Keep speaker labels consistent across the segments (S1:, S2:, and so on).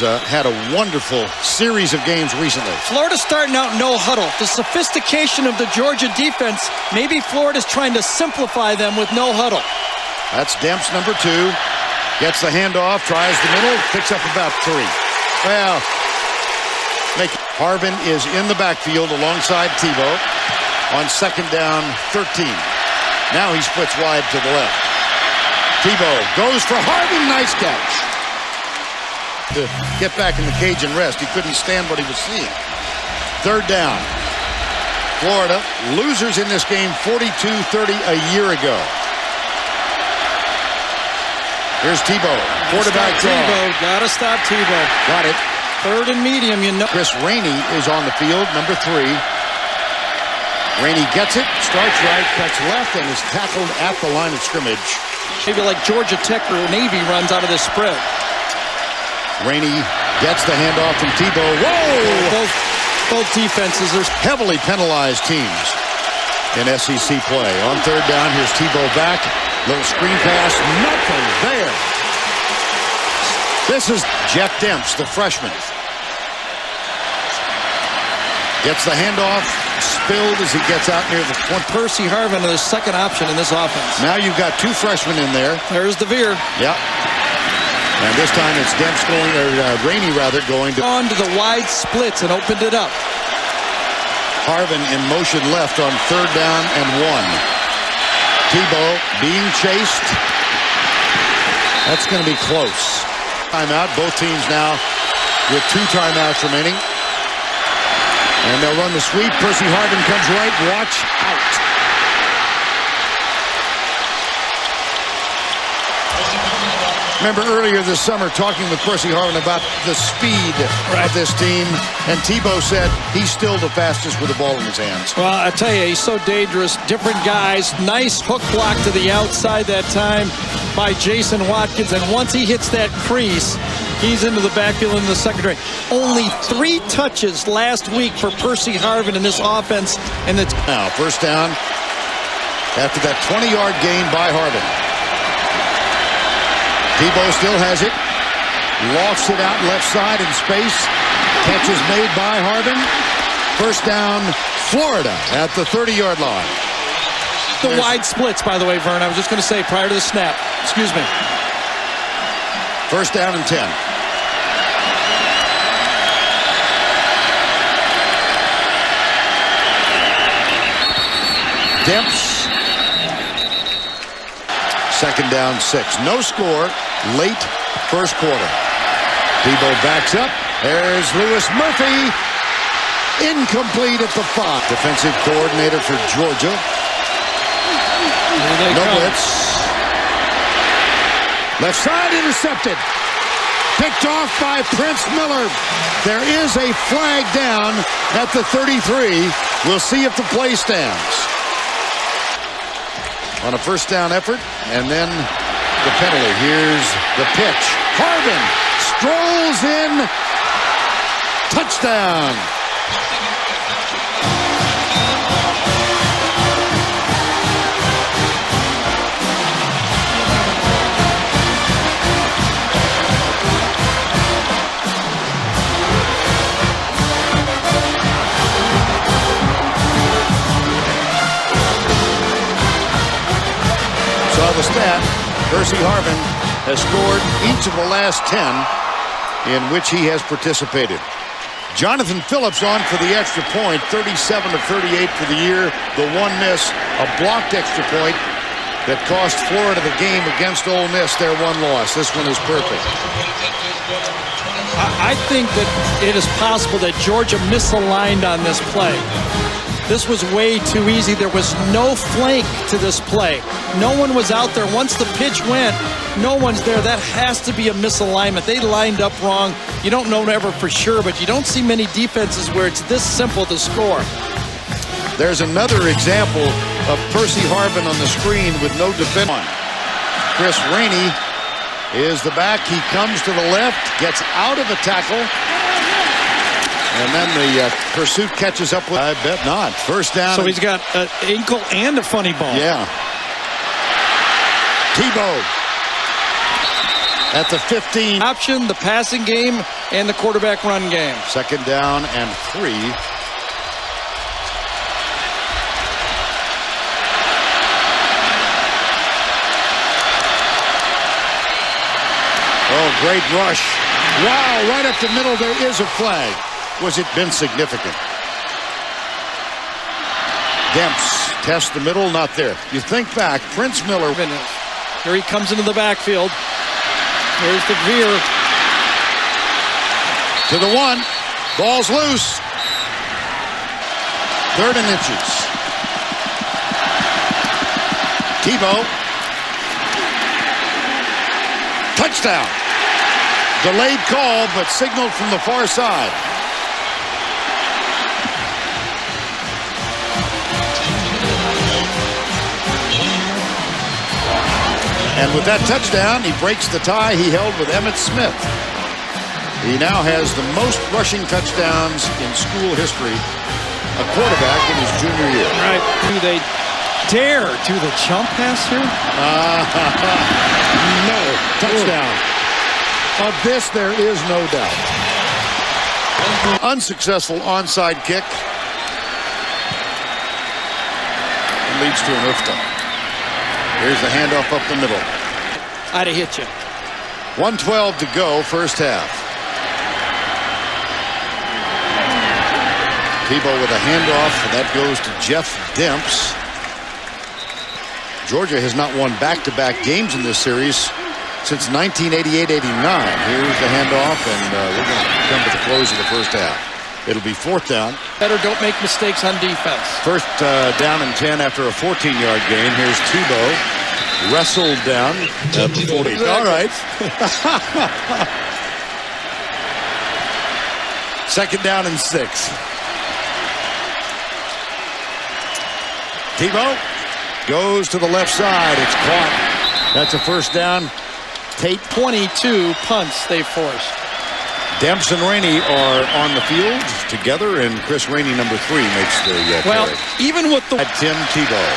S1: had a wonderful series of games recently.
S2: Florida's starting out no huddle. The sophistication of the Georgia defense, maybe Florida's trying to simplify them with no huddle.
S1: That's Demps, number 2. Gets the handoff, tries the middle, picks up about 3. Well, Harvin is in the backfield alongside Tebow on 2nd down 13. Now he splits wide to the left. Tebow goes for Harvin. Nice catch. To get back in the cage and rest. He couldn't stand what he was seeing. 3rd down. Florida losers in this game 42-30 a year ago. Here's Tebow. Quarterback draw.
S2: Tebow. Gotta stop Tebow.
S1: Got it.
S2: 3rd and medium, you know.
S1: Chris Rainey is on the field, number 3. Rainey gets it, starts right, cuts left, and is tackled at the line of scrimmage.
S2: Maybe like Georgia Tech or Navy runs out of this spread.
S1: Rainey gets the handoff from Tebow. Whoa!
S2: Both defenses are
S1: heavily penalized teams in SEC play. On 3rd down, here's Tebow back. Little screen pass, nothing there. This is Jeff Demps, the freshman. Gets the handoff, spilled as he gets out near the point.
S2: Percy Harvin, the 2nd option in this offense.
S1: Now you've got 2 freshmen in there.
S2: There's DeVere.
S1: Yep. And this time it's Demps going, or Rainey rather, going to
S2: on to the wide splits and opened it up.
S1: Harvin in motion left on 3rd down and 1. Tebow being chased. That's going to be close. Timeout. Both teams now with 2 timeouts remaining. And they'll run the sweep. Percy Harvin comes right. Watch out. Remember earlier this summer talking with Percy Harvin about the speed of this team, and Tebow said he's still the fastest with the ball in his hands.
S2: Well, I tell you, he's so dangerous. Different guys. Nice hook block to the outside that time by Jason Watkins, and once he hits that crease, he's into the backfield in the secondary. Only 3 touches last week for Percy Harvin in this offense. And
S1: now 1st down after that 20-yard gain by Harvin. Tebow still has it. Lofts it out left side in space. Catch is made by Harvin. 1st down, Florida at the 30-yard line.
S2: The wide splits, by the way, Vern. I was just going to say prior to the snap. Excuse me.
S1: 1st down and 10. Demps. 2nd down 6. No score. Late 1st quarter. Tebow backs up. There's Louis Murphy. Incomplete at the 5. Defensive coordinator for Georgia. No blitz. Left side intercepted. Picked off by Prince Miller. There is a flag down at the 33. We'll see if the play stands. On a 1st down effort, and then the penalty. Here's the pitch. Harvin strolls in. Touchdown. The stat, Percy Harvin has scored each of the last 10 in which he has participated. Jonathan Phillips on for the extra point, 37 of 38 for the year. The 1 miss, a blocked extra point that cost Florida the game against Ole Miss, their 1 loss. This one is perfect.
S2: I think that it is possible that Georgia misaligned on this play. This was way too easy. There was no flank to this play. No one was out there. Once the pitch went, no one's there. That has to be a misalignment. They lined up wrong. You don't know ever for sure, but you don't see many defenses where it's this simple to score.
S1: There's another example of Percy Harvin on the screen with no defense. Chris Rainey is the back. He comes to the left, gets out of the tackle. And then the pursuit catches up with... I bet not. 1st down.
S2: So he's got an ankle and a funny bone.
S1: Yeah. Tebow at the 15.
S2: Option, the passing game, and the quarterback run game.
S1: Second down and 3. Oh, great rush. Wow, right up the middle, there is a flag. Was it been significant? Demps tests the middle, not there. You think back, Prince Miller.
S2: Here he comes into the backfield. There's the veer.
S1: To the 1. Ball's loose. 3rd and inches. Tebow. Touchdown. Delayed call, but signaled from the far side. And with that touchdown, he breaks the tie he held with Emmitt Smith. He now has the most rushing touchdowns in school history, a quarterback in his junior year.
S2: Right. Do they dare do the jump pass here?
S1: No. Touchdown. Of this, there is no doubt. Unsuccessful onside kick. Leads to an UFTA. Here's the handoff up the middle.
S2: I'd have hit you.
S1: 1:12 to go, first half. Tebow with a handoff, and that goes to Jeff Demps. Georgia has not won back-to-back games in this series since 1988-89. Here's the handoff, and we're going to come to the close of the first half. It'll be 4th down.
S2: Better don't make mistakes on defense.
S1: First down and 10 after a 14-yard gain. Here's Tebow. Wrestled down at the 40. All right. Second down and 6. Tebow goes to the left side. It's caught. That's a first down.
S2: Tate 22 punts they forced.
S1: Demps and Rainey are on the field together, and Chris Rainey, number 3, makes the
S2: well,
S1: carry.
S2: Even with the
S1: Tim Tebow.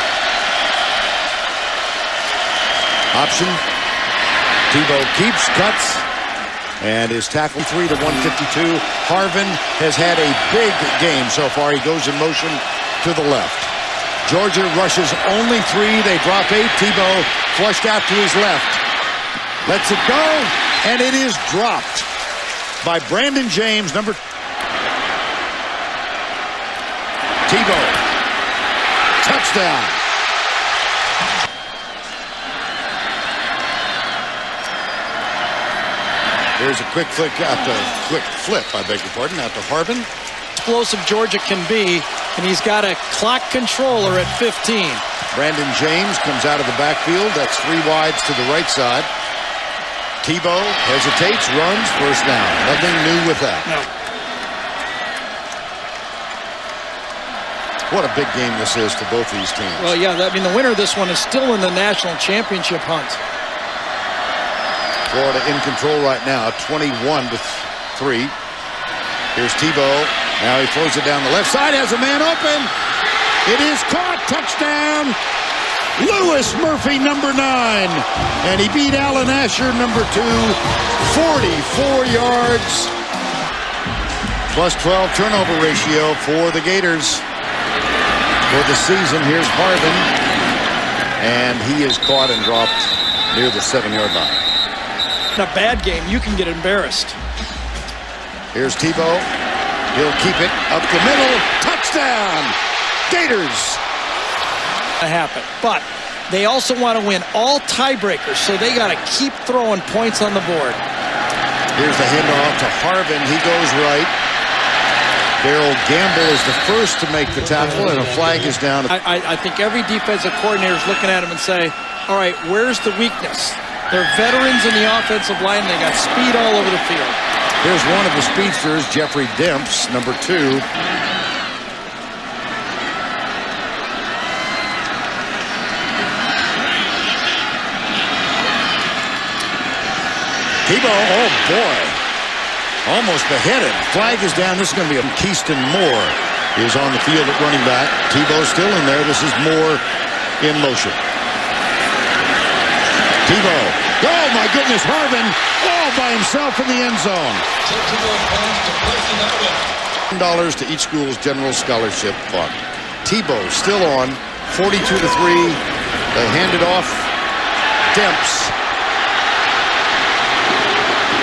S1: Option. Tebow keeps, cuts, and is tackled 3 to 152. Harvin has had a big game so far. He goes in motion to the left. Georgia rushes only 3. They drop 8. Tebow flushed out to his left. Lets it go, and it is dropped by Brandon James, number. Tebow. Touchdown. Here's a quick flip, I beg your pardon, out to Harvin.
S2: Explosive Georgia can be, and he's got a clock controller at 15.
S1: Brandon James comes out of the backfield. That's 3 wides to the right side. Tebow hesitates, runs, first down. Nothing new with that.
S2: No.
S1: What a big game this is for both these teams.
S2: Well, yeah, I mean, the winner of this one is still in the national championship hunt.
S1: Florida in control right now, 21-3. Here's Tebow. Now he throws it down the left side, has a man open. It is caught, touchdown. Lewis Murphy, number 9. And he beat Alan Asher, number 2, 44 yards. Plus 12 turnover ratio for the Gators for the season. Here's Harvin. And he is caught and dropped near the 7-yard line.
S2: In a bad game, you can get embarrassed.
S1: Here's Tebow. He'll keep it up the middle. Touchdown! Gators!
S2: Happen, but they also want to win all tiebreakers, so they got to keep throwing points on the board.
S1: Here's the handoff to Harvin. He goes right. Darrell Gamble is the first to make the tackle, and a flag is down.
S2: I think every defensive coordinator is looking at him and say, all right, where's the weakness? They're veterans in the offensive line. They got speed all over the field.
S1: Here's one of the speedsters, Jeffrey Demps, number 2. Tebow, oh boy, almost beheaded. Flag is down. This is going to be a Keyston Moore is on the field at running back. Tebow still in there. This is Moore in motion. Tebow, oh my goodness, Harvin all by himself in the end zone. $10 to each school's general scholarship fund. Tebow still on, 42-3. They hand it off. Demps.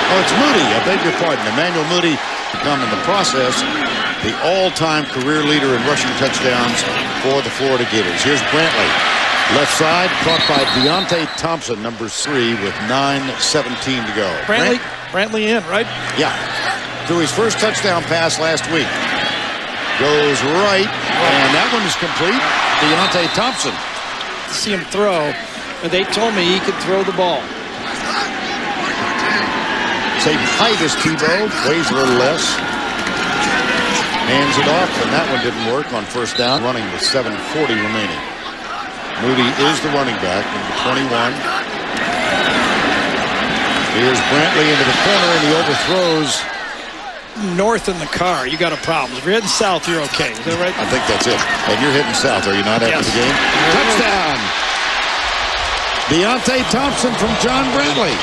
S1: Oh, it's Moody. I beg your pardon. Emmanuel Moody become in the process the all-time career leader in rushing touchdowns for the Florida Gators. Here's Brantley. Left side, caught by Deontay Thompson, number 3, with 9:17 to go.
S2: Brantley in, right?
S1: Yeah. Threw his first touchdown pass last week. Goes right, and that one is complete. Deontay Thompson.
S2: See him throw, and they told me he could throw the ball.
S1: Same height as Tebow, weighs a little less. Hands it off, and that one didn't work on first down. Running with 7:40 remaining. Moody is the running back, number 21. Here's Brantley into the corner, and he overthrows.
S2: North in the car, you got a problem. If you're heading south, you're okay. Is that right?
S1: I think that's it. And you're hitting south, are you not, after
S2: Yes.
S1: the game? Touchdown! Deontay Thompson from John Brantley.